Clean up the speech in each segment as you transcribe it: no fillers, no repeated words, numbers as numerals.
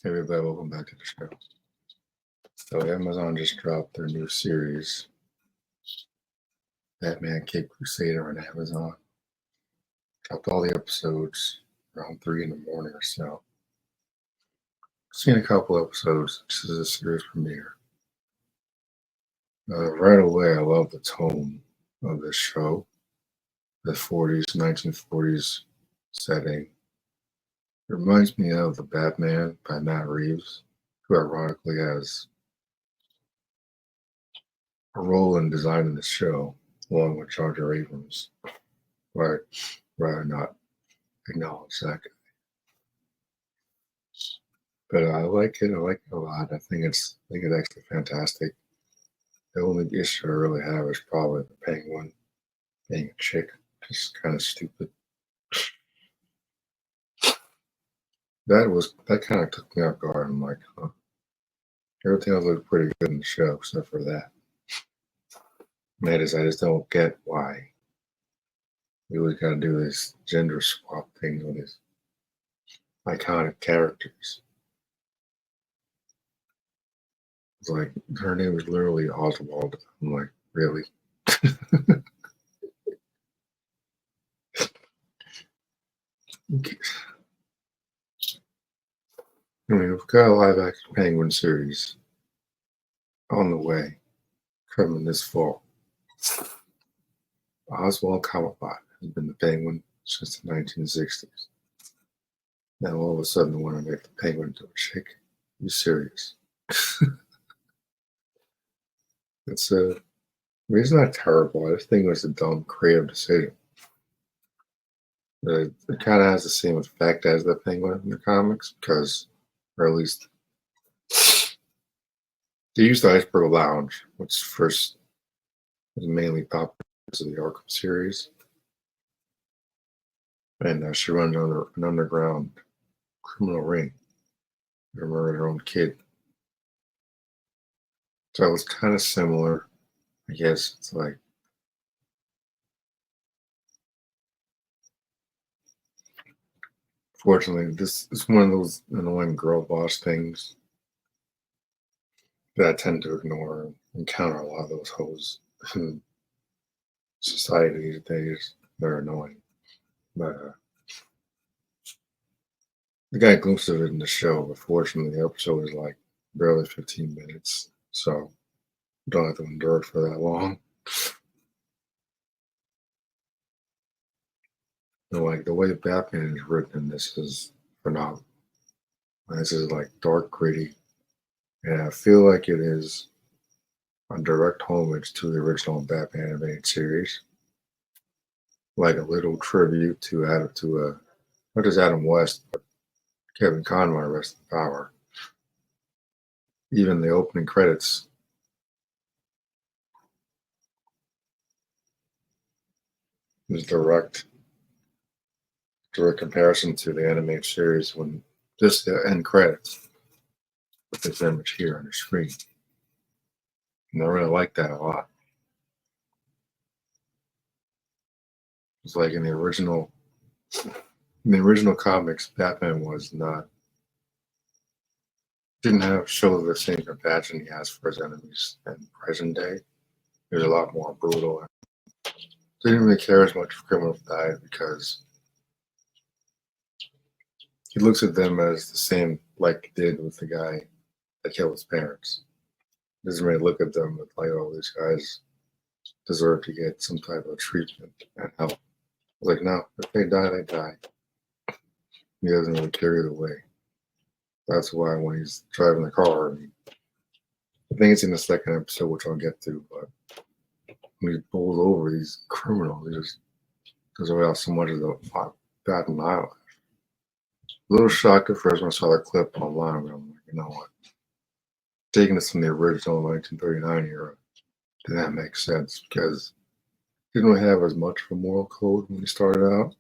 Hey everybody, welcome back to the show. So Amazon just dropped their new series, Batman Cape Crusader on Amazon. Dropped all the episodes around 3 in the morning or so. Seen a couple episodes. This is a series premiere. Right away, I love the tone of this show. The 1940s setting. It reminds me of The Batman by Matt Reeves, who ironically has a role in designing the show, along with Jar Jar Abrams. But I'd rather not acknowledge that. But I like it. I like it a lot. I think it's actually fantastic. The only issue I really have is probably the Penguin being a chick. Just kind of stupid. That kind of took me off guard. I'm like, huh. Everything else looked pretty good in the show except for that. And that is, I just don't get why we always got to do this gender swap thing with these iconic characters. It's like her name is literally Oswald. I'm like, really? Okay. I mean, we've got a live action Penguin series on the way, coming this fall. Oswald Cobblepot has been the Penguin since the 1960s. Now all of a sudden they want to make the Penguin into a chick. Are you serious? It's not terrible. I just think it was a dumb, creative decision. It kind of has the same effect as the Penguin in the comics, because, or at least, they used the Iceberg Lounge, which first was mainly popular because of the Arkham series. And she runs an underground criminal ring to murder her own kid. So it was kind of similar. I guess it's like, fortunately, this is one of those annoying girl boss things that I tend to ignore and encounter a lot of those hoes in society these days. They're annoying. But I got a glimpse of it in the show, but fortunately, the episode is like barely 15 minutes, so you don't have to endure it for that long. And like the way Batman is written in this is phenomenal. This is like dark, gritty, and I feel like it is a direct homage to the original Batman animated series, like a little tribute to not just Adam West, but Kevin Conroy, rest in power. Even the opening credits is direct comparison to the animated series when just the end credits with this image here on the screen. And I really like that a lot. It's like in the original comics, Batman didn't show the same compassion he has for his enemies in present day. He was a lot more brutal. Didn't really care as much if criminals died because he looks at them as the same like he did with the guy that killed his parents. He doesn't really look at them with like, oh, these guys deserve to get some type of treatment and help. Like, no, if they die, they die. He doesn't really care either way. That's why when he's driving the car, I think it's in the second episode, which I'll get to, but when he pulls over these criminals, he just goes away so much as a bat an eyelash. A little shocked at first when I saw that clip online, but I'm like, you know what? Taking this from the original 1939 era, did that make sense? Because he didn't really have as much of a moral code when he started out.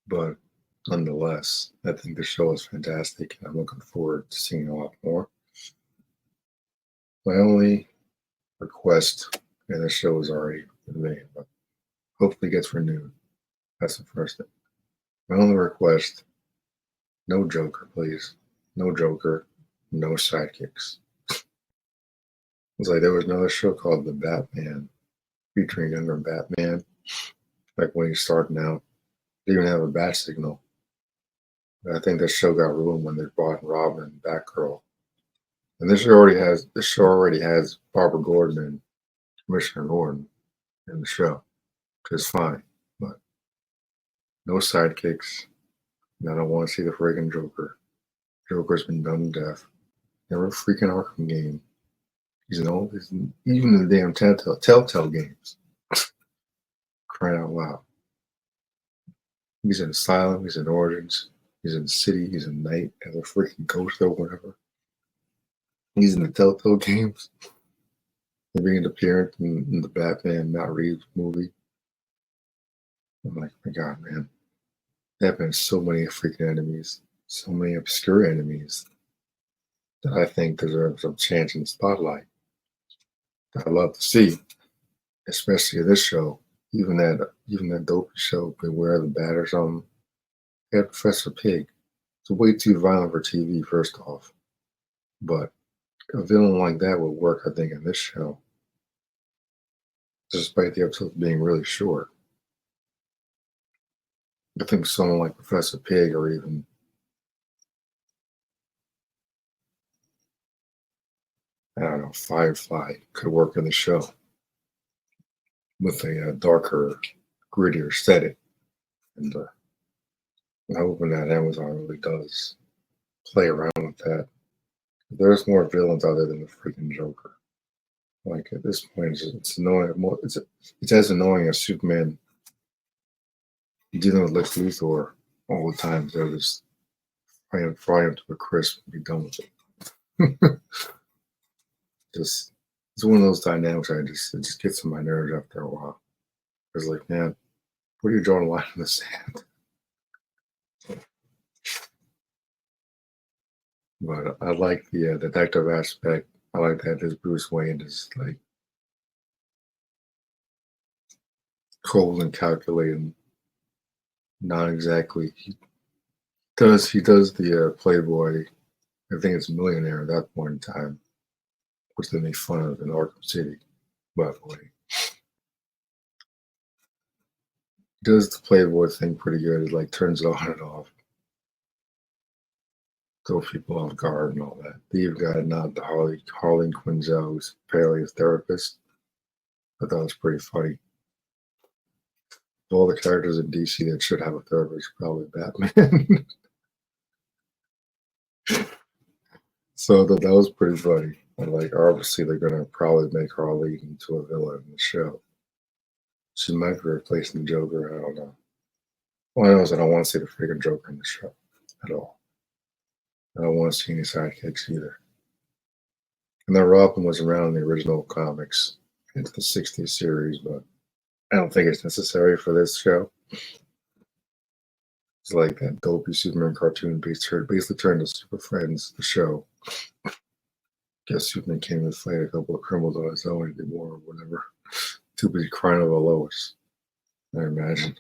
But nonetheless, I think the show is fantastic, and I'm looking forward to seeing a lot more. My only request, and the show is already been made, but Hopefully gets renewed. That's the first thing. My only request, no Joker, please. No Joker, no sidekicks. It's like there was another show called The Batman, featuring younger Batman. Like when he's starting out, they even have a bat signal. I think that show got ruined when they brought in Robin and Batgirl. And this show already has Barbara Gordon and Commissioner Gordon in the show, which is fine. But no sidekicks. And I don't want to see the friggin' Joker. Joker's been done to death. Never a freaking Arkham game. Even in the damn Telltale games. Crying out loud. He's in Asylum, he's in Origins, he's in City, he's in Night as a freaking ghost or whatever. He's in the Telltale games. He made an appearance in the Batman Matt Reeves movie. I'm like, my God, man. There have been so many freaking enemies, so many obscure enemies that I think deserve some chance in the spotlight. That I love to see, especially in this show. Even that dopey show, Beware the Bat or something. They had Professor Pig. It's way too violent for TV, first off. But a villain like that would work, I think, in this show. Despite the episodes being really short. I think someone like Professor Pig or even I don't know, Firefly could work in the show with a darker, grittier setting. And I'm hoping that Amazon really does play around with that. There's more villains other than the freaking Joker. Like at this point, it's annoying. It's as annoying as Superman dealing with Lex Luthor all the time. They're just fry him to a crisp and be done with it. Just it's one of those dynamics. It just gets on my nerves after a while. It's like, man, where are you drawing a line in the sand? But I like the detective aspect. I like that this Bruce Wayne is like cold and calculating. Not exactly. He does the Playboy. I think it's millionaire at that point in time, which they make fun of in Arkham City. By the way, he does the Playboy thing pretty good. It like turns it on and off, throw people off guard and all that. They even got a nod to Harley Quinzel, who's apparently a therapist. I thought it was pretty funny. Of all the characters in DC that should have a therapist, probably Batman. So that was pretty funny. And like obviously they're gonna probably make Harley into a villain in the show. She might be replacing the Joker, I don't know. All I know is I don't want to see the freaking Joker in the show at all. I don't want to see any sidekicks either. And then Robin was around in the original comics into the 60s series, but I don't think it's necessary for this show. It's like that dopey Superman cartoon basically turned to Super Friends, the show. Guess Superman came to fight a couple of criminals on his own anymore or whatever. Too busy crying over Lois, I imagine.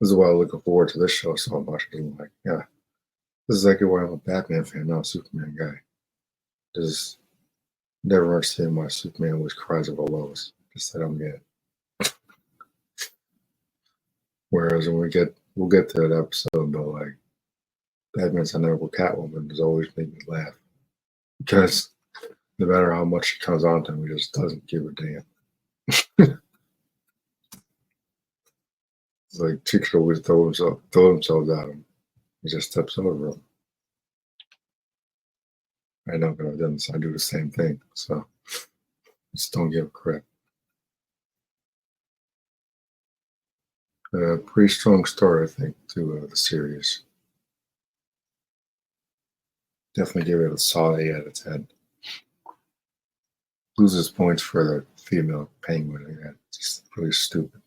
This is why I'm looking forward to this show so much. I'm like, yeah, this is exactly why I'm a Batman fan, not a Superman guy. Just never understand why Superman always cries over Lois. Just I don't get it. Whereas when we'll get to that episode, but like Batman's unethical Catwoman does always make me laugh because no matter how much she comes on to him, he just doesn't give a damn. It's like chicks always throw themselves at him. He just steps over him. I know, but I do the same thing. So just don't give a crap. Pretty strong start, I think, to the series. Definitely give it a solid 8 out of 10. Loses points for the female penguin. Yeah, it's just really stupid.